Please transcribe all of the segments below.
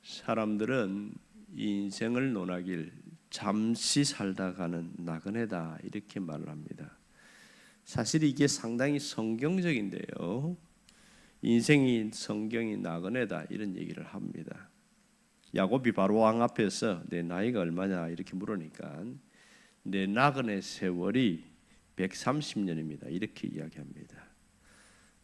사람들은 인생을 논하길 잠시 살다 가는 나그네다 이렇게 말을 합니다. 사실 이게 상당히 성경적인데요. 인생이 성경이 나그네다 이런 얘기를 합니다. 야곱이 바로 왕 앞에서 내 나이가 얼마냐 이렇게 물으니까 내 나그네 세월이 130년입니다. 이렇게 이야기합니다.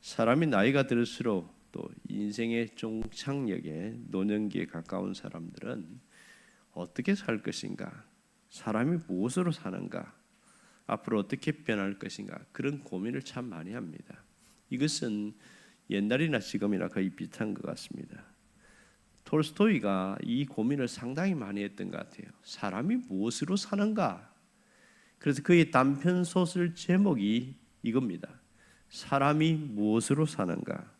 사람이 나이가 들수록 또 인생의 종착역에 노년기에 가까운 사람들은 어떻게 살 것인가, 사람이 무엇으로 사는가, 앞으로 어떻게 변할 것인가 그런 고민을 참 많이 합니다. 이것은 옛날이나 지금이나 거의 비슷한 것 같습니다. 톨스토이가 이 고민을 상당히 많이 했던 것 같아요. 사람이 무엇으로 사는가. 그래서 그의 단편 소설 제목이 이겁니다. 사람이 무엇으로 사는가.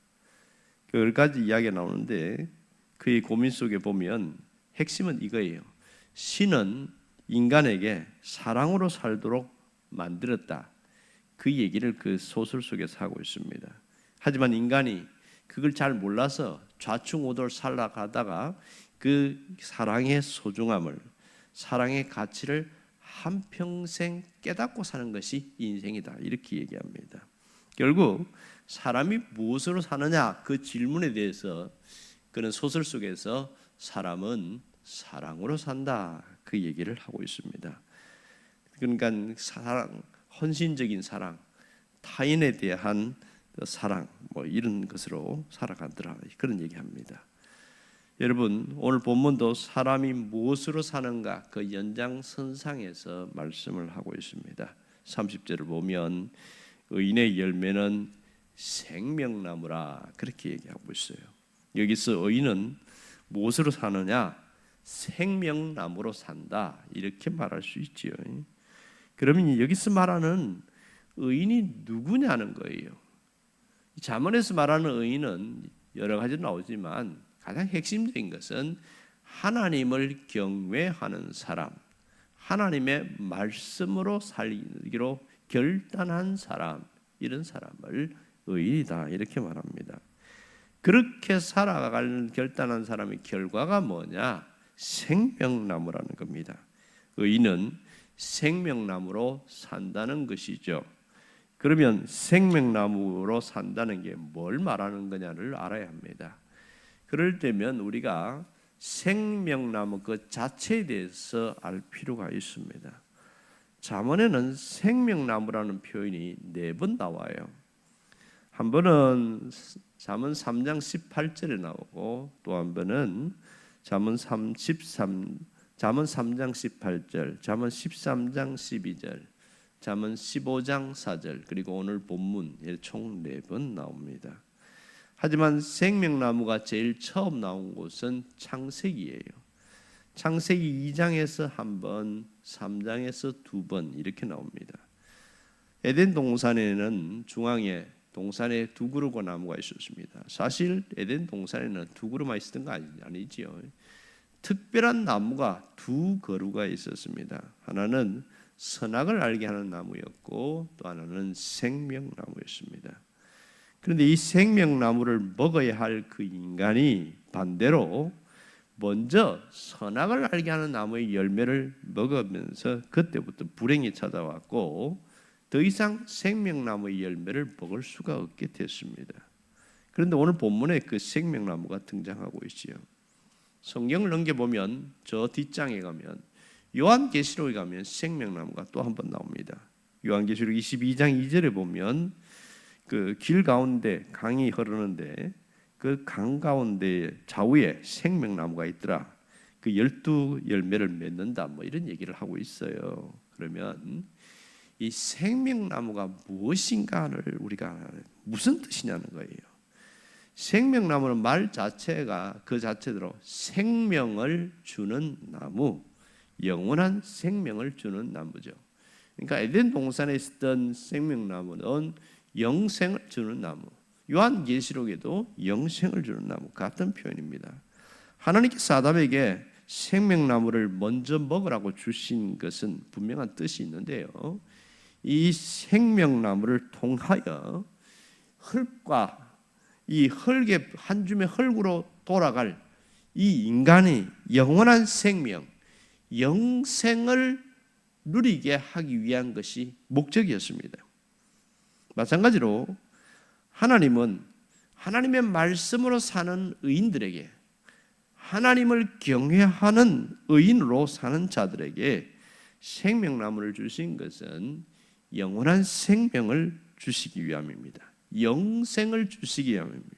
그 10가지 이야기가 나오는데 그의 고민 속에 보면 핵심은 이거예요. 신은 인간에게 사랑으로 살도록 만들었다. 그 얘기를 그 소설 속에서 하고 있습니다. 하지만 인간이 그걸 잘 몰라서 좌충우돌 살아가다가 그 사랑의 소중함을, 사랑의 가치를 한평생 깨닫고 사는 것이 인생이다. 이렇게 얘기합니다. 결국 사람이 무엇으로 사느냐 그 질문에 대해서 그는 소설 속에서 사람은 사랑으로 산다. 그 얘기를 하고 있습니다. 그러니까 사랑, 헌신적인 사랑, 타인에 대한 사랑 뭐 이런 것으로 살아가더라 그런 얘기합니다. 여러분 오늘 본문도 사람이 무엇으로 사는가 그 연장선상에서 말씀을 하고 있습니다. 30절을 보면 의인의 열매는 생명나무라 그렇게 얘기하고 있어요. 여기서 의인은 무엇으로 사느냐? 생명나무로 산다 이렇게 말할 수 있지요. 그러면 여기서 말하는 의인이 누구냐는 거예요. 잠언에서 말하는 의인은 여러 가지 나오지만 가장 핵심적인 것은 하나님을 경외하는 사람, 하나님의 말씀으로 살기로 결단한 사람, 이런 사람을 의인이다 이렇게 말합니다. 그렇게 살아갈 결단한 사람의 결과가 뭐냐? 생명나무라는 겁니다. 의인은 생명나무로 산다는 것이죠. 그러면 생명나무로 산다는 게 뭘 말하는 거냐를 알아야 합니다. 그럴 때면 우리가 생명나무 그 자체에 대해서 알 필요가 있습니다. 잠언에는 생명나무라는 표현이 4번 나와요. 한 번은 잠언 3장 18절에 나오고 또 한 번은 잠언 3장 18절, 잠언 13장 12절, 잠언 15장 4절 그리고 오늘 본문에 총 4번 나옵니다. 하지만 생명나무가 제일 처음 나온 곳은 창세기예요. 창세기 2장에서 한 번, 3장에서 2번 이렇게 나옵니다. 에덴 동산에는 중앙에 동산에 2그루가 나무가 있었습니다. 사실 에덴 동산에는 2그루만 있었던 거 아니지요. 특별한 나무가 2그루가 있었습니다. 하나는 선악을 알게 하는 나무였고 또 하나는 생명나무였습니다. 그런데 이 생명나무를 먹어야 할 그 인간이 반대로 먼저 선악을 알게 하는 나무의 열매를 먹으면서 그때부터 불행이 찾아왔고 더 이상 생명나무의 열매를 먹을 수가 없게 됐습니다. 그런데 오늘 본문에 그 생명나무가 등장하고 있지요. 성경을 넘겨보면 저 뒷장에 가면 요한계시록에 가면 생명나무가 또 한 번 나옵니다. 요한계시록 22장 2절에 보면 그 길 가운데 강이 흐르는데 그 강 가운데 좌우에 생명나무가 있더라. 그 12열매를 맺는다. 뭐 이런 얘기를 하고 있어요. 그러면 이 생명나무가 무엇인가를 우리가 무슨 뜻이냐는 거예요. 생명나무는 말 자체가 그 자체대로 생명을 주는 나무, 영원한 생명을 주는 나무죠. 그러니까 에덴 동산에 있었던 생명나무는 영생을 주는 나무, 요한계시록에도 영생을 주는 나무 같은 표현입니다. 하나님께서 아담에게 생명나무를 먼저 먹으라고 주신 것은 분명한 뜻이 있는데요. 이 생명나무를 통하여 흙과 이 흙의 한 줌의 흙으로 돌아갈 이 인간이 영원한 생명, 영생을 누리게 하기 위한 것이 목적이었습니다. 마찬가지로 하나님은 하나님의 말씀으로 사는 의인들에게, 하나님을 경외하는 의인으로 사는 자들에게 생명나무를 주신 것은 영원한 생명을 주시기 위함입니다. 영생을 주시기 위함입니다.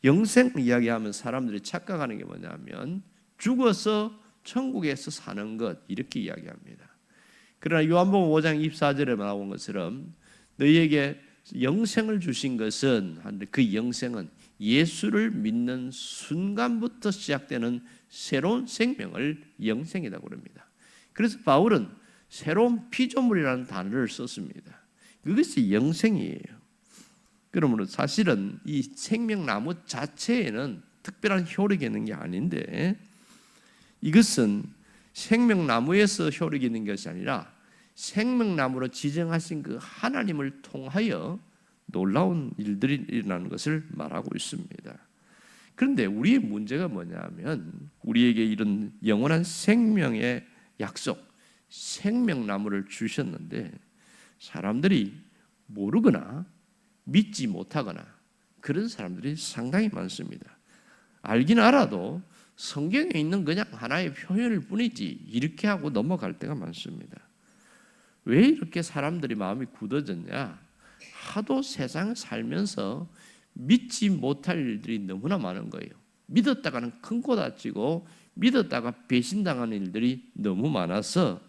영생 이야기하면 사람들이 착각하는 게 뭐냐면 죽어서 천국에서 사는 것, 이렇게 이야기합니다. 그러나 요한복음 5장 24절에 나온 것처럼 너희에게 영생을 주신 것은, 그 영생은 예수를 믿는 순간부터 시작되는 새로운 생명을 영생이라고 그럽니다. 그래서 바울은 새로운 피조물이라는 단어를 썼습니다. 그것이 영생이에요. 그러므로 사실은 이 생명나무 자체에는 특별한 효력이 있는 게 아닌데, 이것은 생명나무에서 효력이 있는 것이 아니라 생명나무로 지정하신 그 하나님을 통하여 놀라운 일들이 일어나는 것을 말하고 있습니다. 그런데 우리의 문제가 뭐냐면, 우리에게 이런 영원한 생명의 약속, 생명나무를 주셨는데 사람들이 모르거나 믿지 못하거나 그런 사람들이 상당히 많습니다. 알긴 알아도 성경에 있는 그냥 하나의 표현일 뿐이지 이렇게 하고 넘어갈 때가 많습니다. 왜 이렇게 사람들이 마음이 굳어졌냐? 하도 세상 살면서 믿지 못할 일들이 너무나 많은 거예요. 믿었다가는 큰 코 다치고 믿었다가 배신당하는 일들이 너무 많아서,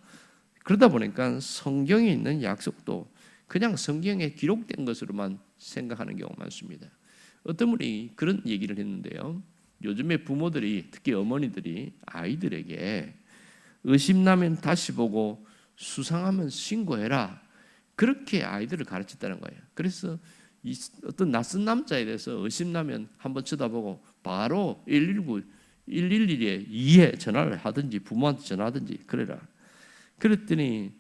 그러다 보니까 성경에 있는 약속도 그냥 성경에 기록된 것으로만 생각하는 경우가 많습니다. 어떤 분이 그런 얘기를 했는데요. 요즘에 부모들이, 특히 어머니들이 아이들에게 의심나면 다시 보고 수상하면 신고해라, 그렇게 아이들을 가르쳤다는 거예요. 그래서 어떤 낯선 남자에 대해서 의심나면 한번 쳐다보고 바로 119, 111에 2에 전화를 하든지 부모한테 전화하든지 그래라. 그랬더니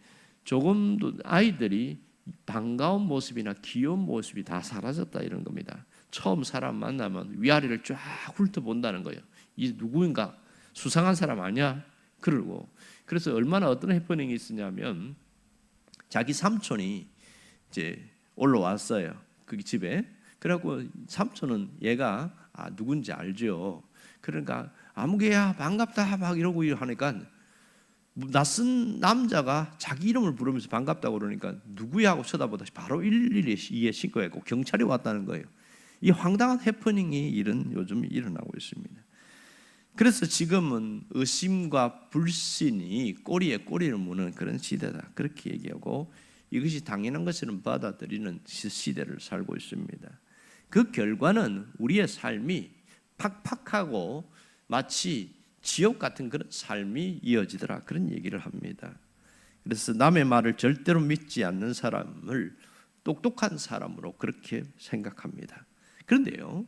조금도 아이들이 반가운 모습이나 귀여운 모습이 다 사라졌다, 이런 겁니다. 처음 사람 만나면 위아래를 쫙 훑어본다는 거예요. 이 누구인가? 수상한 사람 아니야? 그러고, 그래서 얼마나 어떤 해프닝이 있었냐면, 자기 삼촌이 이제 올라왔어요. 그 집에. 그래갖고 삼촌은 얘가 누군지 알죠. 그러니까 아무개야 반갑다 막 이러고 하니까 낯선 남자가 자기 이름을 부르면서 반갑다고 그러니까 누구야 하고 쳐다보다 바로 112에 신고했고 경찰이 왔다는 거예요. 이 황당한 해프닝이 요즘 일어나고 있습니다. 그래서 지금은 의심과 불신이 꼬리에 꼬리를 무는 그런 시대다, 그렇게 얘기하고 이것이 당연한 것처럼 받아들이는 시대를 살고 있습니다. 그 결과는 우리의 삶이 팍팍하고 마치 지옥 같은 그런 삶이 이어지더라, 그런 얘기를 합니다. 그래서 남의 말을 절대로 믿지 않는 사람을 똑똑한 사람으로 그렇게 생각합니다. 그런데요,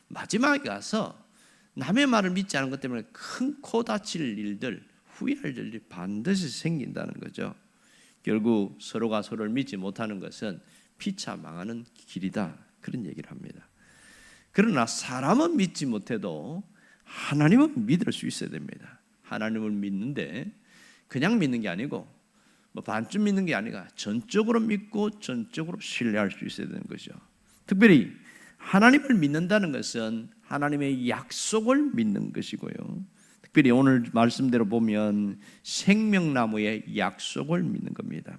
마지막에 가서 남의 말을 믿지 않은 것 때문에 큰 코 다칠 일들, 후회할 일이 반드시 생긴다는 거죠. 결국 서로가 서로를 믿지 못하는 것은 피차 망하는 길이다, 그런 얘기를 합니다. 그러나 사람은 믿지 못해도 하나님은 믿을 수 있어야 됩니다. 하나님을 믿는데 그냥 믿는 게 아니고 반쯤 믿는 게 아니라 전적으로 믿고 전적으로 신뢰할 수 있어야 되는 거죠. 특별히 하나님을 믿는다는 것은 하나님의 약속을 믿는 것이고요. 특별히 오늘 말씀대로 보면 생명나무의 약속을 믿는 겁니다.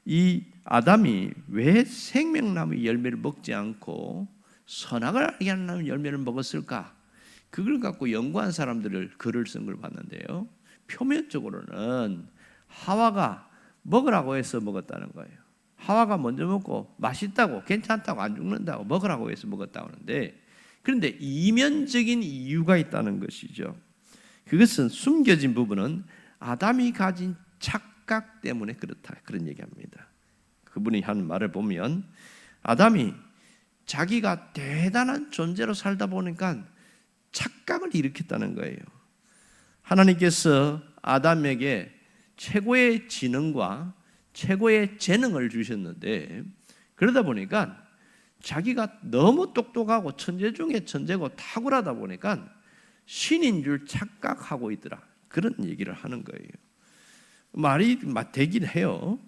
이 아담이 왜 생명나무 열매를 먹지 않고 선악을 알게 하는 열매를 먹었을까? 그걸 갖고 연구한 사람들을 글을 쓴 걸 봤는데요. 표면적으로는 하와가 먹으라고 해서 먹었다는 거예요. 하와가 먼저 먹고 맛있다고, 괜찮다고, 안 죽는다고 먹으라고 해서 먹었다고 하는데, 그런데 이면적인 이유가 있다는 것이죠. 그것은 숨겨진 부분은 아담이 가진 착각 때문에 그렇다, 그런 얘기합니다. 그분이 한 말을 보면 아담이 자기가 대단한 존재로 살다 보니까 착각을 일으켰다는 거예요. 하나님께서 아담에게 최고의 지능과 최고의 재능을 주셨는데, 그러다 보니까 자기가 너무 똑똑하고 천재 중에 천재고 탁월하다 보니까 신인 줄 착각하고 있더라. 그런 얘기를 하는 거예요. 말이 되긴 해요.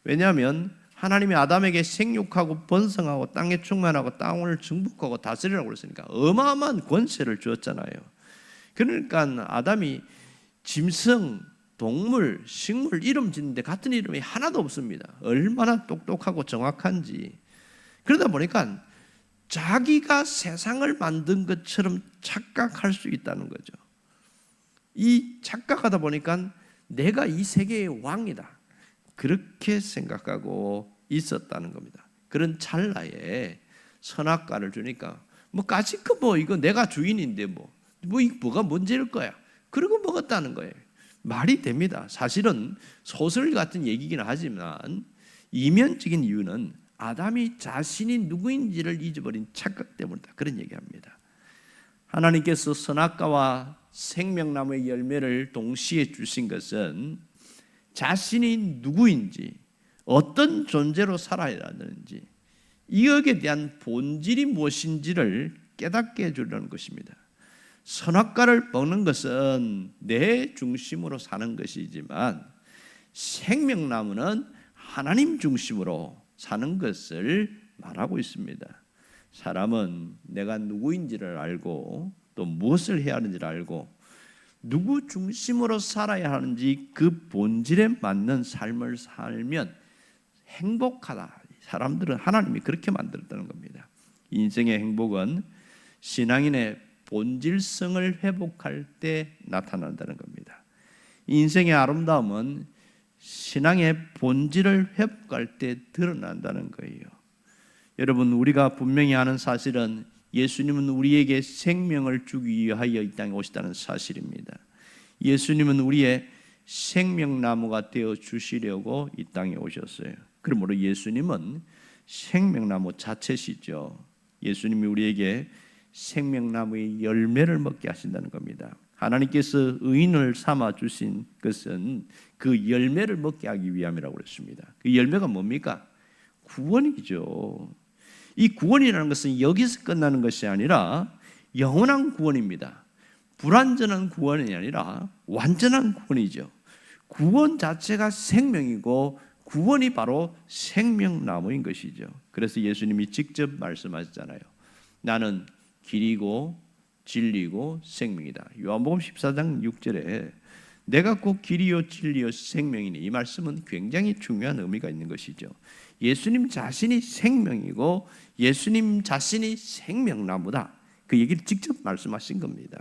왜냐하면 하나님이 아담에게 생육하고 번성하고 땅에 충만하고 땅을 정복하고 다스리라고 그랬으니까 어마어마한 권세를 주었잖아요. 그러니까 아담이 짐승, 동물, 식물 이름 짓는데 같은 이름이 하나도 없습니다. 얼마나 똑똑하고 정확한지. 그러다 보니까 자기가 세상을 만든 것처럼 착각할 수 있다는 거죠. 이 착각하다 보니까 내가 이 세계의 왕이다. 그렇게 생각하고 있었다는 겁니다. 그런 찰나에 선악과를 주니까 뭐 까짓거 뭐 이거 내가 주인인데 뭐가 문제일 거야. 그러고 먹었다는 거예요. 말이 됩니다. 사실은 소설 같은 얘기긴 하지만 이면적인 이유는 아담이 자신이 누구인지를 잊어버린 착각 때문이다. 그런 얘기합니다. 하나님께서 선악과와 생명나무의 열매를 동시에 주신 것은 자신이 누구인지 어떤 존재로 살아야 하는지 이것에 대한 본질이 무엇인지를 깨닫게 해주려는 것입니다. 선악과를 먹는 것은 내 중심으로 사는 것이지만 생명나무는 하나님 중심으로 사는 것을 말하고 있습니다. 사람은 내가 누구인지를 알고 또 무엇을 해야 하는지를 알고 누구 중심으로 살아야 하는지 그 본질에 맞는 삶을 살면 행복하다. 사람들은 하나님이 그렇게 만들었다는 겁니다. 인생의 행복은 신앙인의 본질성을 회복할 때 나타난다는 겁니다. 인생의 아름다움은 신앙의 본질을 회복할 때 드러난다는 거예요. 여러분, 우리가 분명히 아는 사실은 예수님은 우리에게 생명을 주기 위하여 이 땅에 오셨다는 사실입니다. 예수님은 우리의 생명나무가 되어 주시려고 이 땅에 오셨어요. 그러므로 예수님은 생명나무 자체시죠. 예수님이 우리에게 생명나무의 열매를 먹게 하신다는 겁니다. 하나님께서 의인을 삼아 주신 것은 그 열매를 먹게 하기 위함이라고 그랬습니다. 그 열매가 뭡니까? 구원이죠. 이 구원이라는 것은 여기서 끝나는 것이 아니라 영원한 구원입니다. 불완전한 구원이 아니라 완전한 구원이죠. 구원 자체가 생명이고 구원이 바로 생명나무인 것이죠. 그래서 예수님이 직접 말씀하셨잖아요. 나는 길이고 진리고 생명이다. 요한복음 14장 6절에 내가 곧 길이요 진리요 생명이니, 이 말씀은 굉장히 중요한 의미가 있는 것이죠. 예수님 자신이 생명이고 예수님 자신이 생명나무다. 그 얘기를 직접 말씀하신 겁니다.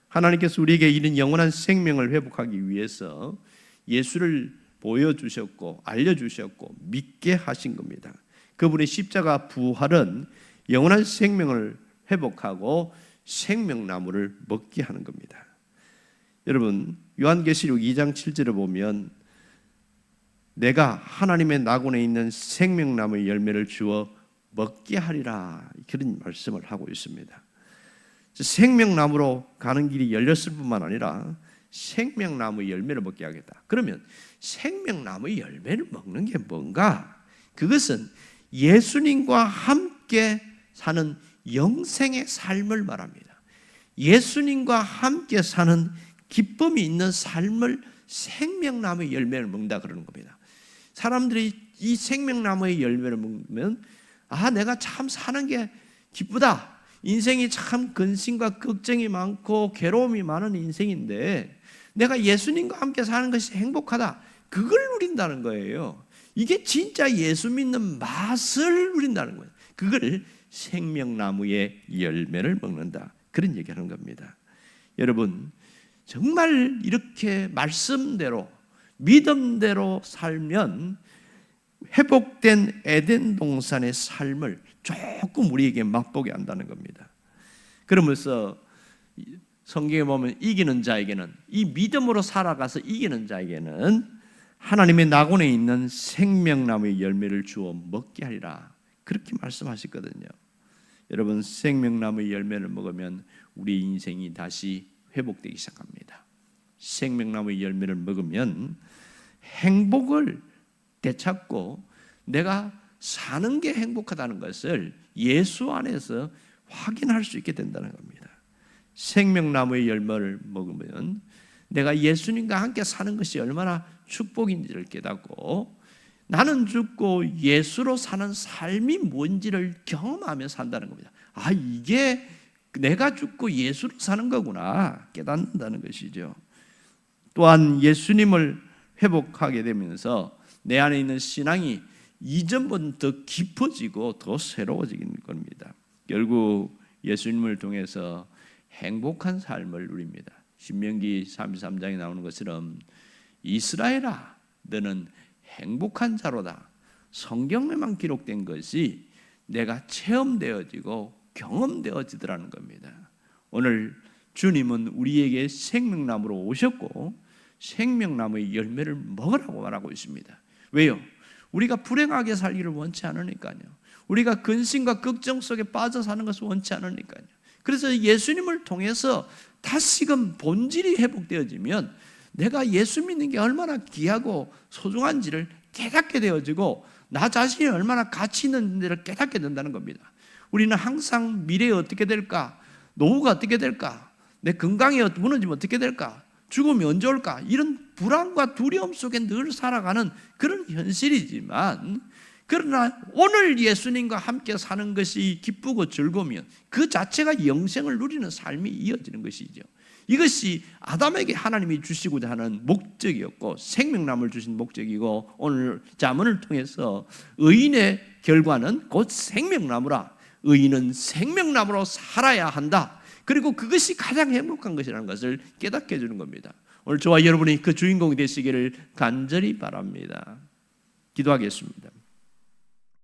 하나님께서 우리에게 이런 영원한 생명을 회복하기 위해서 예수를 보여주셨고 알려주셨고 믿게 하신 겁니다. 그분의 십자가 부활은 영원한 생명을 회복하고 생명나무를 먹게 하는 겁니다. 여러분, 요한계시록 2장 7절을 보면 내가 하나님의 낙원에 있는 생명나무의 열매를 주어 먹게 하리라, 그런 말씀을 하고 있습니다. 생명나무로 가는 길이 열렸을 뿐만 아니라 생명나무의 열매를 먹게 하겠다. 그러면 생명나무의 열매를 먹는 게 뭔가? 그것은 예수님과 함께 사는 영생의 삶을 말합니다. 예수님과 함께 사는 기쁨이 있는 삶을 생명나무의 열매를 먹는다 그러는 겁니다. 사람들이 이 생명나무의 열매를 먹으면 내가 참 사는 게 기쁘다. 인생이 참 근심과 걱정이 많고 괴로움이 많은 인생인데 내가 예수님과 함께 사는 것이 행복하다. 그걸 누린다는 거예요. 이게 진짜 예수 믿는 맛을 누린다는 거예요. 그걸 생명나무의 열매를 먹는다. 그런 얘기하는 겁니다. 여러분, 정말 이렇게 말씀대로 믿음대로 살면 회복된 에덴 동산의 삶을 조금 우리에게 맛보게 한다는 겁니다. 그러면서 성경에 보면 이기는 자에게는, 이 믿음으로 살아가서 이기는 자에게는 하나님의 낙원에 있는 생명나무의 열매를 주어 먹게 하리라, 그렇게 말씀하셨거든요. 여러분, 생명나무의 열매를 먹으면 우리 인생이 다시 회복되기 시작합니다. 생명나무의 열매를 먹으면 행복을 되찾고 내가 사는 게 행복하다는 것을 예수 안에서 확인할 수 있게 된다는 겁니다. 생명나무의 열매를 먹으면 내가 예수님과 함께 사는 것이 얼마나 축복인지를 깨닫고 나는 죽고 예수로 사는 삶이 뭔지를 경험하며 산다는 겁니다. 아, 이게 내가 죽고 예수로 사는 거구나 깨닫는다는 것이죠. 또한 예수님을 회복하게 되면서 내 안에 있는 신앙이 이전보다 더 깊어지고 더 새로워지는 겁니다. 결국 예수님을 통해서 행복한 삶을 누립니다. 신명기 33장에 나오는 것처럼 이스라엘아 너는 행복한 자로다. 성경에만 기록된 것이 내가 체험되어지고 경험되어지더라는 겁니다. 오늘 주님은 우리에게 생명나무로 오셨고 생명나무의 열매를 먹으라고 말하고 있습니다. 왜요? 우리가 불행하게 살기를 원치 않으니까요. 우리가 근심과 걱정 속에 빠져 사는 것을 원치 않으니까요. 그래서 예수님을 통해서 다시금 본질이 회복되어지면 내가 예수 믿는 게 얼마나 귀하고 소중한지를 깨닫게 되어지고 나 자신이 얼마나 가치 있는지를 깨닫게 된다는 겁니다. 우리는 항상 미래에 어떻게 될까? 노후가 어떻게 될까? 내 건강이 무너지면 어떻게 될까? 죽음이 언제 올까? 이런 불안과 두려움 속에 늘 살아가는 그런 현실이지만 그러나 오늘 예수님과 함께 사는 것이 기쁘고 즐거우면 그 자체가 영생을 누리는 삶이 이어지는 것이죠. 이것이 아담에게 하나님이 주시고자 하는 목적이었고 생명나무를 주신 목적이고 오늘 잠언을 통해서 의인의 결과는 곧 생명나무라. 의인은 생명나무로 살아야 한다. 그리고 그것이 가장 행복한 것이라는 것을 깨닫게 해주는 겁니다. 오늘 저와 여러분이 그 주인공이 되시기를 간절히 바랍니다. 기도하겠습니다.